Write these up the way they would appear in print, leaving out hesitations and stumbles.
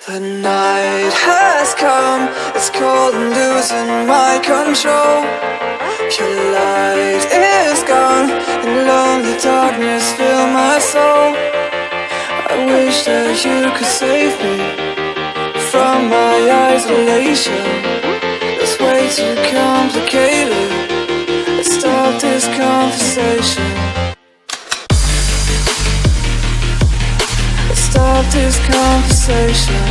The night has come, it's cold and losing my control. Your light is gone, and lonely darkness fill my soul. I wish that you could save me from my isolation. It's way too complicated. Let's stop this conversation. Let's stop this conversation.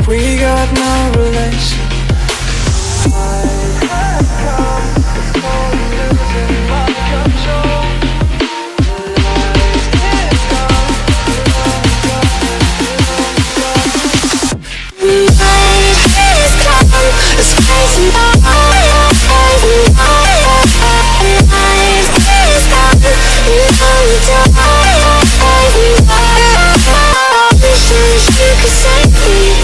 We got no relation. I have come, it's cold and losing my control. The light is gone, the night is gone, it's crazy now. The night is gone, you only die. Wish that you could save me.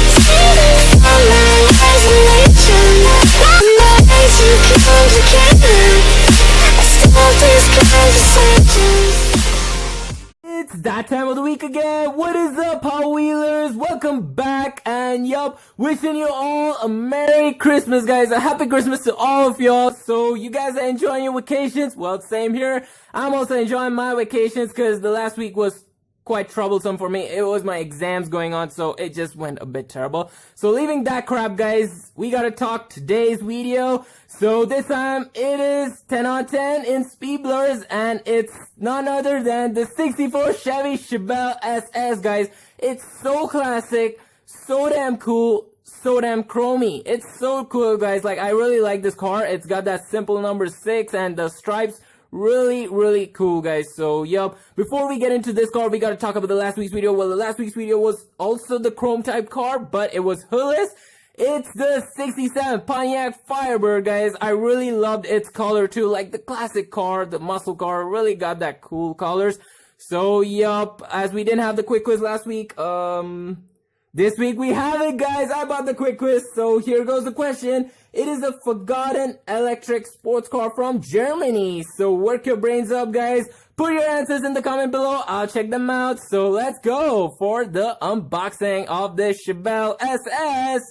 It's that time of the week again. What is up, Power Wheelers? Welcome back, and yup, wishing you all a Merry Christmas, guys. A Happy Christmas to all of y'all. So you guys are enjoying your vacations? Well, same here. I'm also enjoying my vacations because the last week was quite troublesome for me. It was my exams going on, so it just went a bit terrible. So leaving that crap, guys, we gotta talk today's video. So this time it is 10 on 10 in speed blurs, and it's none other than the 64 Chevy Chevelle SS, guys. It's so classic, so damn cool, so damn chromy. It's so cool, guys. Like, I really like this car. It's got that simple number 6 and the stripes. Really cool, guys. So yup, before we get into this car, we gotta talk about the last week's video. Well, the last week's video was also the chrome type car, but it was hoodless. It's the 67 Pontiac Firebird, guys. I really loved its color too, like the classic car, the muscle car, really got that cool colors. So yup, as we didn't have the quick quiz last week, this week we have it, guys. I bought the quick quiz, so here goes the question. It is a forgotten electric sports car from Germany. So work your brains up, guys. Put your answers in the comment below. I'll check them out. So let's go for the unboxing of the Chevelle SS.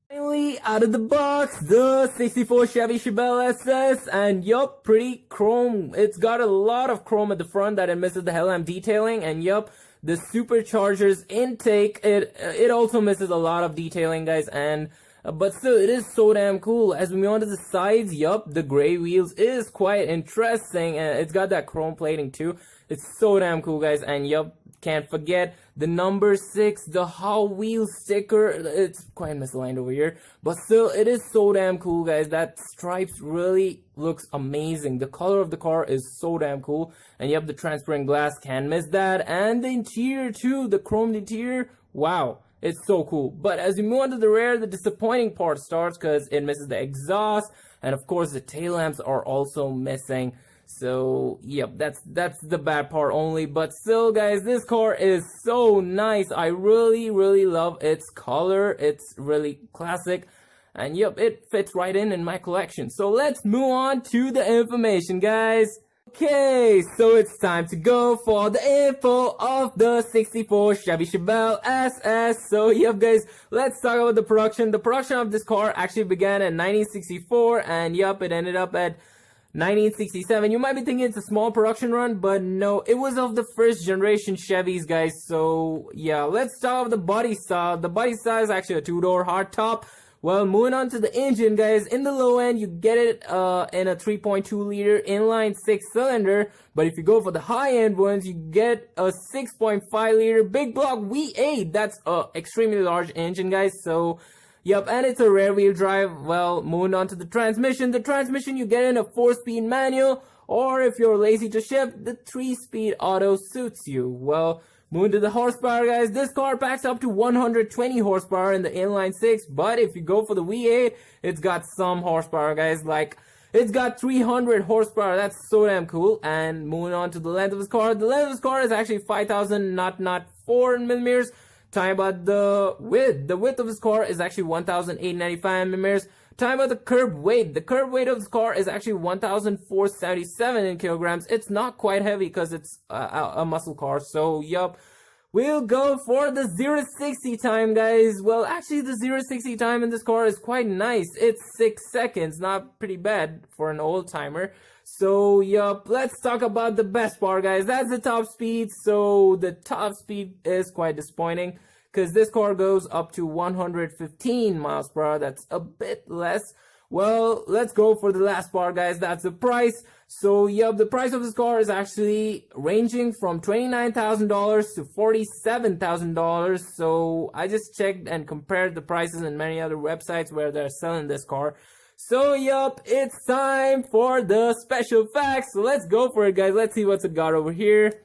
Finally, out of the box, the 64 Chevy Chevelle SS, and yup, pretty chrome. It's got a lot of chrome at the front that it misses the headlamp detailing, and yup, the superchargers intake, it also misses a lot of detailing, guys, and but still, it is so damn cool. As we move on to the sides, yup, the gray wheels is quite interesting, and it's got that chrome plating too. It's so damn cool, guys, and yup, can't forget the number 6, the Hot Wheels sticker. It's quite misaligned over here, but still, it is so damn cool, guys. That stripes really looks amazing. The color of the car is so damn cool, and yup, the transparent glass, can't miss that, and the interior too, the chromed interior. Wow, it's so cool. But as we move on to the rear, the disappointing part starts because it misses the exhaust, and of course the tail lamps are also missing. So yep, that's the bad part only. But still, guys, this car is so nice. I really love its color. It's really classic, and yep, it fits right in my collection. So let's move on to the information, guys. Okay, so it's time to go for the info of the 64 Chevy Chevelle SS. So yep, guys, let's talk about the production. The production of this car actually began in 1964, and yep, it ended up at 1967. You might be thinking it's a small production run, but no, it was of the first generation Chevys, guys. So yeah, let's start with the body style. The body style is actually a 2-door hardtop. Well, moving on to the engine, guys, in the low end, you get it in a 3.2 liter inline 6-cylinder. But if you go for the high end ones, you get a 6.5 liter big block V8. That's a extremely large engine, guys. So yep, and it's a rear wheel drive. Well, moving on to the transmission. The transmission, you get in a 4-speed manual, or if you're lazy to shift, the 3-speed auto suits you. Well, moving to the horsepower, guys, this car packs up to 120 horsepower in the inline 6, but if you go for the V8, it's got some horsepower, guys. Like, it's got 300 horsepower. That's so damn cool. And moving on to the length of this car. The length of this car is actually 5,000, not 4 millimeters. Talking about the width. The width of this car is actually 1,895 millimeters. talking about the curb weight. The curb weight of this car is actually 1,477 in kilograms. It's not quite heavy because it's a muscle car. So, yup. We'll go for the 0-60 time, guys. Well, actually, the 0-60 time in this car is quite nice. It's 6 seconds, not pretty bad for an old timer. So, yup, let's talk about the best part, guys. That's the top speed. So, the top speed is quite disappointing because this car goes up to 115 miles per hour. That's a bit less. Well, let's go for the last part, guys. That's the price. So, yup, the price of this car is actually ranging from $29,000 to $47,000. So, I just checked and compared the prices in many other websites where they're selling this car. So, yup, it's time for the special facts. So, let's go for it, guys. Let's see what's it got over here.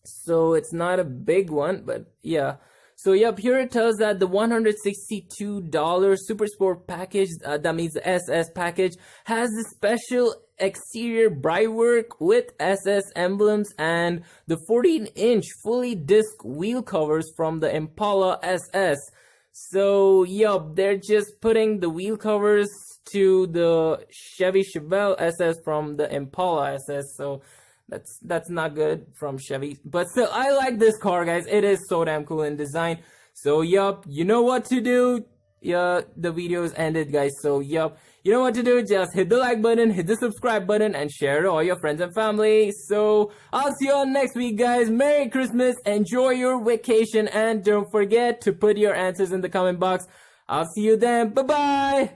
So, it's not a big one, but yeah. So, yep, here it tells that the $162 Super Sport package, that means the SS package, has the special exterior bright-work with SS emblems and the 14-inch fully disc wheel covers from the Impala SS. So, yup, they're just putting the wheel covers to the Chevy Chevelle SS from the Impala SS. So, that's not good from Chevy, but still, I like this car, guys. It is so damn cool in design. So, yup, you know what to do. Yeah, the video is ended, guys. So, yup, you know what to do. Just hit the like button, hit the subscribe button, and share to all your friends and family. So, I'll see you all next week, guys. Merry Christmas. Enjoy your vacation, and don't forget to put your answers in the comment box. I'll see you then. Bye-bye.